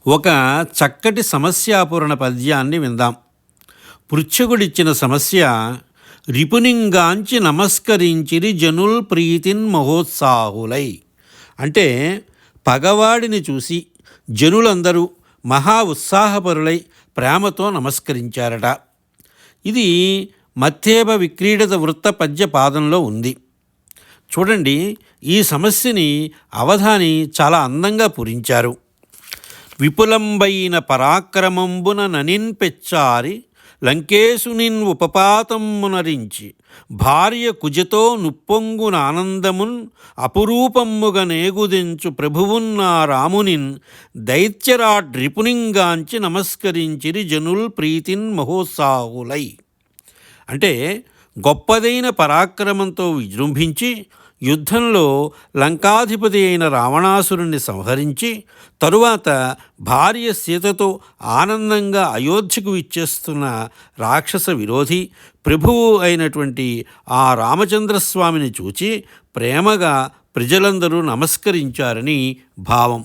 ఒక చక్కటి సమస్యాపూరణ పద్యాన్ని విందాం. పృచ్ఛకుడిచ్చిన సమస్య: రిపునింగాంచి నమస్కరించిరి జనుల్ ప్రీతిన్ మహోత్సాహులై. అంటే పగవాడిని చూసి జనులందరూ మహా ఉత్సాహపరులై ప్రేమతో నమస్కరించారట. ఇది మత్తేభ విక్రీడిత వృత్త పద్య పాదంలో ఉంది. చూడండి, ఈ సమస్యని అవధాని చాలా అందంగా పూరించారు. విపులంబైన పరాక్రమంబున ననిన్ పెచ్చారి లంకేశునిన్ ఉపపాతమ్మునరించి భార్య కుజతో నుప్పొంగున ఆనందమున్ అపురూపమ్ముగ నేగుదించు ప్రభువున్నా రామునిన్ దైత్యరాడ్రిపునింగాంచి నమస్కరించిరి జనుల్ ప్రీతిన్ మహోత్సాహులై. అంటే గొప్పదైన పరాక్రమంతో విజృంభించి యుద్ధంలో లంకాధిపతి అయిన రావణాసురుణ్ణి సంహరించి తరువాత భార్య సీతతో ఆనందంగా అయోధ్యకు ఇచ్చేస్తున్న రాక్షస విరోధి ప్రభువు అయినటువంటి ఆ రామచంద్రస్వామిని చూచి ప్రేమగా ప్రజలందరూ నమస్కరించారని భావం.